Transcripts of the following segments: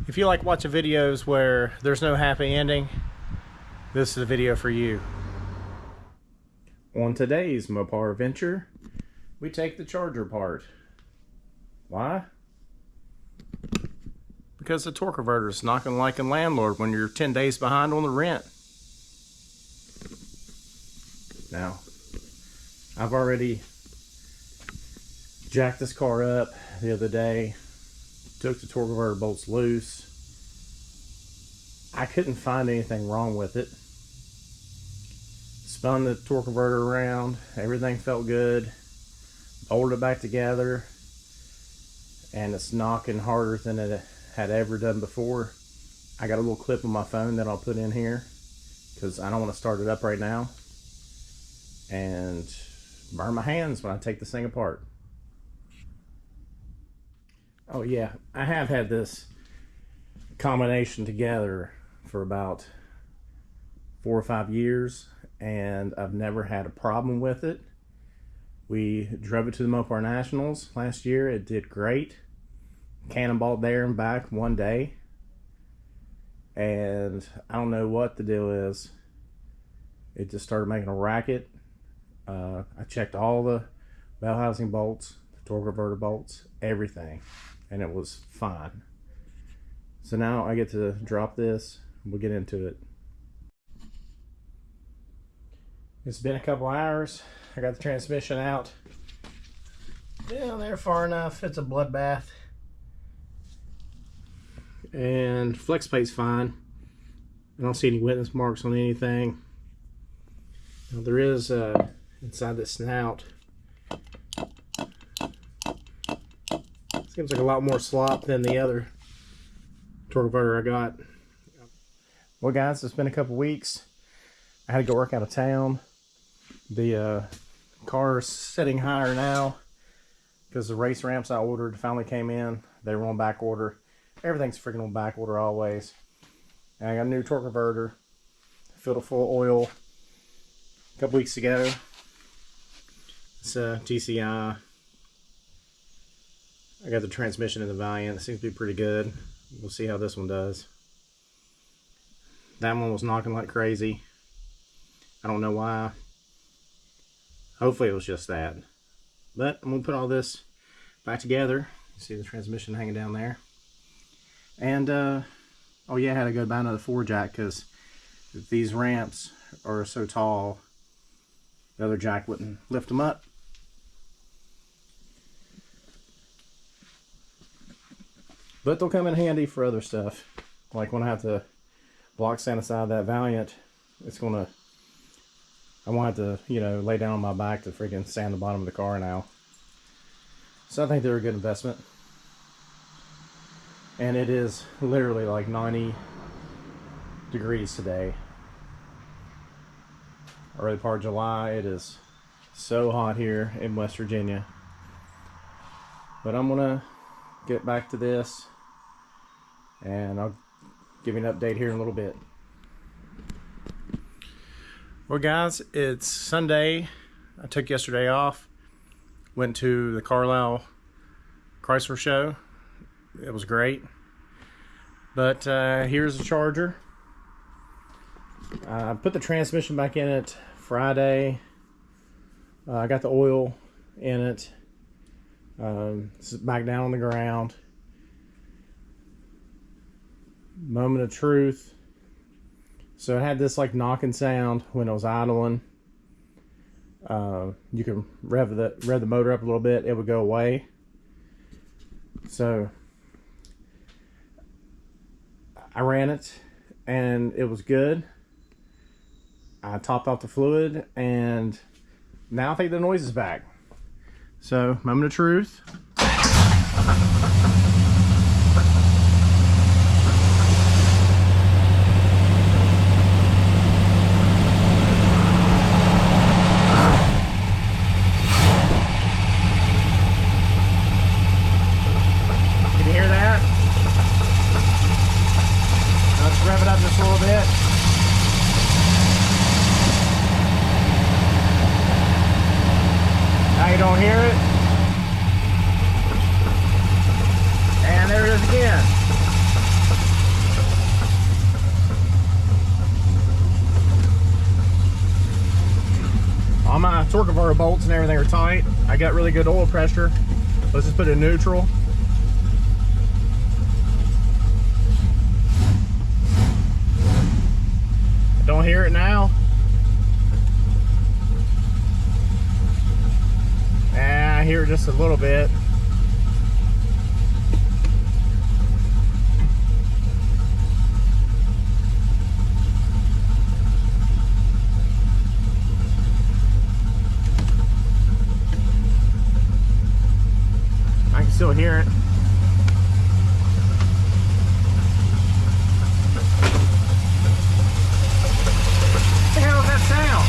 If you like watching videos where there's no happy ending, this is a video for you. On today's Mopar adventure, we take the charger apart. Why? Because the torque converter is knocking like a landlord when you're 10 days behind on the rent. Now, I've already jacked this car up the other day, took the torque converter bolts loose. I couldn't find anything wrong with it. Spun the torque converter around, everything felt good. Bolted it back together, and it's knocking harder than it had ever done before. I got a little clip on my phone that I'll put in here because I don't want to start it up right now and burn my hands when I take this thing apart. Oh yeah, I have had this combination together for about 4 or 5 years, and I've never had a problem with it. We drove it to the Mopar Nationals last year. It did great. Cannonballed there and back one day. And I don't know what the deal is. It just started making a racket. I checked all the bell housing bolts, the torque converter bolts, everything. And it was fine. So now I get to drop this. We'll get into it. It's been a couple hours. I got the transmission out. Down there far enough. It's a bloodbath. And flex plate's fine. I don't see any witness marks on anything. Now there is inside the snout. Seems like a lot more slop than the other torque converter I got. Well guys, it's been a couple weeks. I had to go work out of town. The car is sitting higher now because the race ramps I ordered finally came in. They were on back order. Everything's freaking on back order always. And I got a new torque converter. Filled it full of oil a couple weeks ago. It's a TCI. I got the transmission in the Valiant. It seems to be pretty good. We'll see how this one does. That one was knocking like crazy. I don't know why. Hopefully it was just that. But I'm going to put all this back together. You see the transmission hanging down there. And, oh yeah, I had to go buy another 4-jack because these ramps are so tall, the other jack wouldn't lift them up. But they'll come in handy for other stuff. Like when I have to block sand aside that Valiant, I won't have to, lay down on my back to freaking sand the bottom of the car now. So I think they're a good investment. And it is literally like 90 degrees today. Early part of July. It is so hot here in West Virginia. But I'm gonna get back to this and I'll give you an update here in a little bit. Well guys, it's Sunday. I took yesterday off. Went to the Carlisle Chrysler show. It was great. But here's the charger. I put the transmission back in it Friday. I got the oil in it. It's back down on the ground. Moment of truth. So it had this like knocking sound when it was idling. You can rev the motor up a little bit, it would go away. So I ran it and it was good. I topped off the fluid and now I think the noise is back. So moment of truth. Rev it up just a little bit. Now you don't hear it. converter bolts and everything are tight. I got really good oil pressure. Let's just put it in neutral. I don't hear it now. I hear it just a little bit. I can still hear it. What the hell is that sound?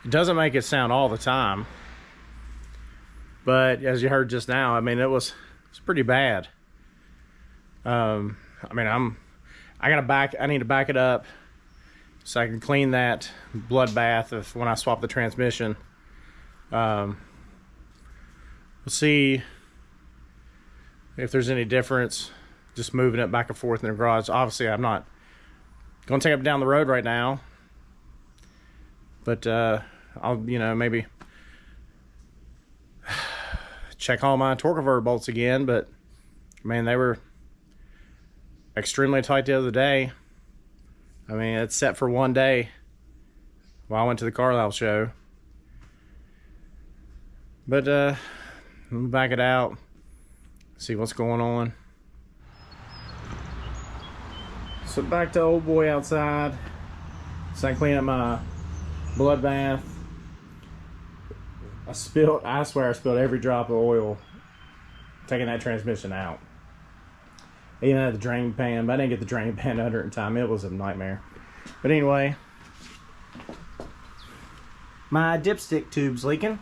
It doesn't make it sound all the time, but as you heard just now, I mean, it's pretty bad. I mean, I need to back it up so I can clean that bloodbath of when I swap the transmission. We'll see if there's any difference just moving it back and forth in the garage. Obviously, I'm not going to take it down the road right now, but I'll, maybe check all my torque converter bolts again. But man, they were extremely tight the other day. I mean, it's set for one day while I went to the Carlisle show. But let me back it out, see what's going on. So back to old boy outside. So I clean up my bloodbath. I swear I spilled every drop of oil taking that transmission out. Even had the drain pan, but I didn't get the drain pan under it in time. It was a nightmare. But anyway, my dipstick tube's leaking,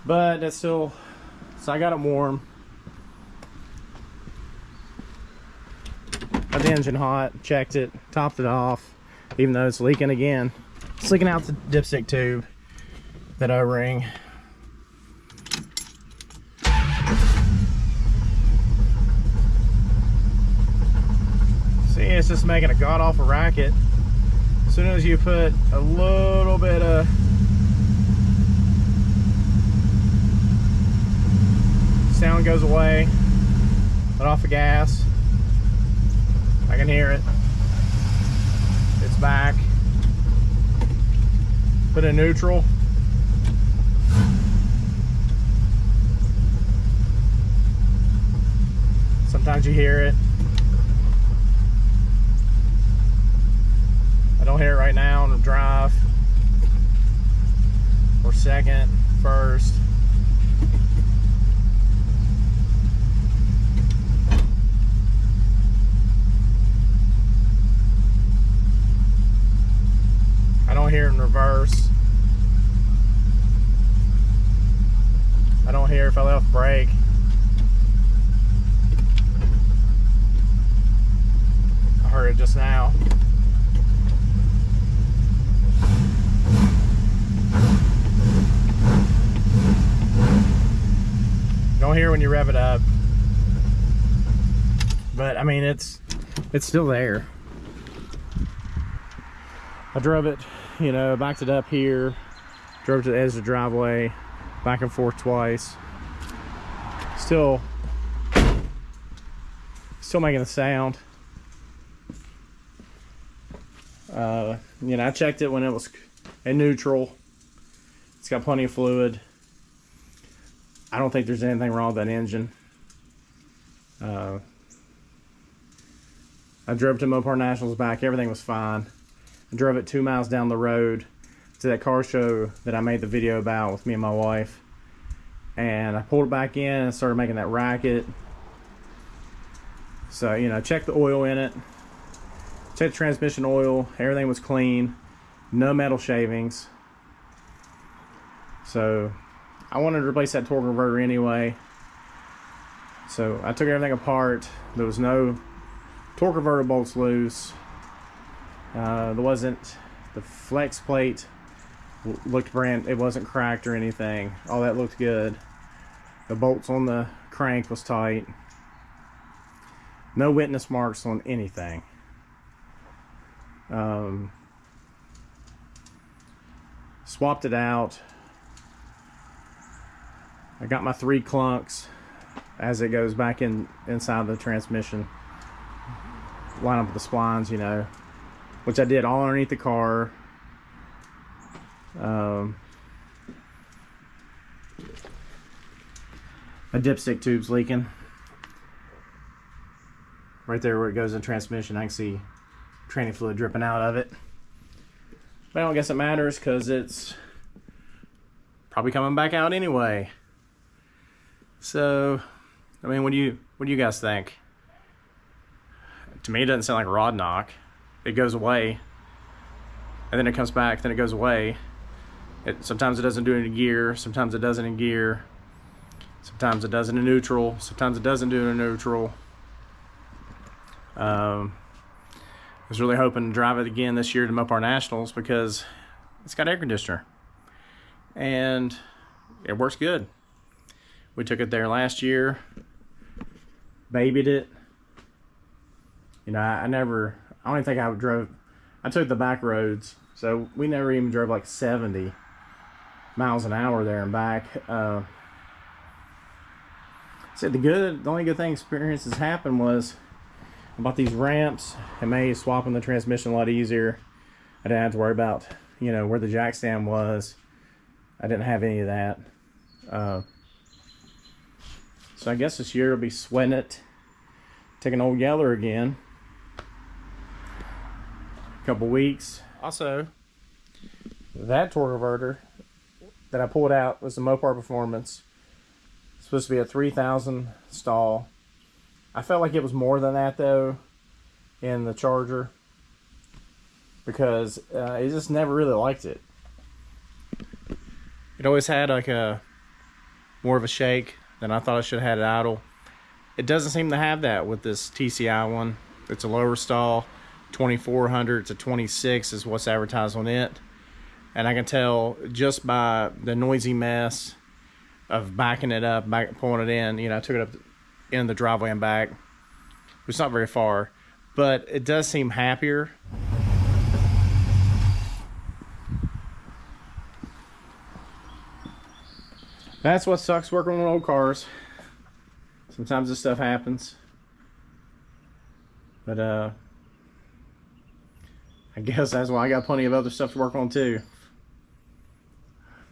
but that's still, so I got it warm. Got the engine hot, checked it, topped it off, even though it's leaking again. It's leaking out the dipstick tube, that O-ring. See, it's just making a god-awful racket. As soon as you put a little bit of sound goes away, let off the gas, I can hear it. It's back. Put it in neutral. Sometimes you hear it. I don't hear it right now on the drive. Or second, first. I don't hear it in reverse. I don't hear if I left brake. I heard it just now. Don't hear when you rev it up, but I mean it's still there. I drove it, backed it up here, drove to the edge of the driveway, back and forth twice. Still making a sound. I checked it when it was in neutral. It's got plenty of fluid. I don't think there's anything wrong with that engine. I drove to Mopar Nationals back. Everything was fine. I drove it 2 miles down the road to that car show that I made the video about with me and my wife. And I pulled it back in and started making that racket. So, check the oil in it. Check the transmission oil. Everything was clean. No metal shavings. So I wanted to replace that torque converter anyway. So I took everything apart. There was no torque converter bolts loose. There wasn't, the flex plate looked it wasn't cracked or anything. All that looked good. The bolts on the crank was tight. No witness marks on anything. Swapped it out. I got my 3 clunks as it goes back inside the transmission. Line up with the splines, you know, which I did all underneath the car. My dipstick tube's leaking. Right there where it goes in transmission, I can see training fluid dripping out of it. But I don't guess it matters because it's probably coming back out anyway. So, I mean, what do you guys think? To me, it doesn't sound like a rod knock. It goes away, and then it comes back, then it goes away. Sometimes it doesn't do it in gear, sometimes it doesn't in gear. Sometimes it does it in neutral, sometimes it doesn't do it in neutral. I was really hoping to drive it again this year to Mopar Nationals because it's got air conditioner. And it works good. We took it there last year, babied it. You know, I don't even think I drove, I took the back roads, so we never even drove like 70 miles an hour there and back. So the only good thing experiences happened was I bought these ramps. It made swapping the transmission a lot easier. I didn't have to worry about, you know, where the jack stand was. I didn't have any of that. So I guess this year I'll be sweating it. Taking Old Yeller again. A couple weeks. Also, that torque converter that I pulled out was the Mopar Performance. It's supposed to be a 3,000 stall. I felt like it was more than that though in the Charger because it just never really liked it. It always had like a more of a shake than I thought I should have had it idle. It doesn't seem to have that with this TCI one. It's a lower stall, 2400 to 26 is what's advertised on it. And I can tell just by the noisy mess of backing it up, pulling it in, you know, I took it up in the driveway and back. It's not very far, but it does seem happier. That's what sucks working on old cars. Sometimes this stuff happens. But I guess that's why I got plenty of other stuff to work on too.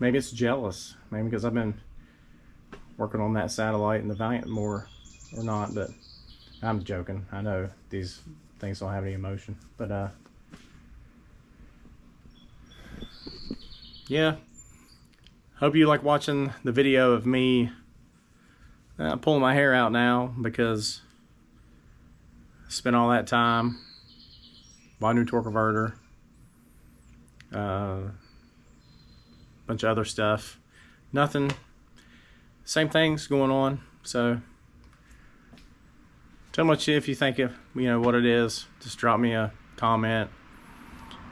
Maybe it's jealous. Maybe because I've been working on that Satellite and the Valiant more or not, but I'm joking. I know these things don't have any emotion, but yeah. Hope you like watching the video of me pulling my hair out now because I spent all that time, bought a new torque converter, bunch of other stuff. Nothing, same things going on. So tell me if you think of, you know, what it is. Just drop me a comment.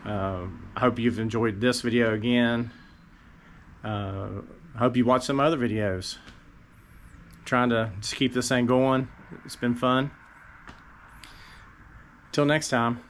I hope you've enjoyed this video again. I hope you watch some other videos. Trying to just keep this thing going. It's been fun. Till next time.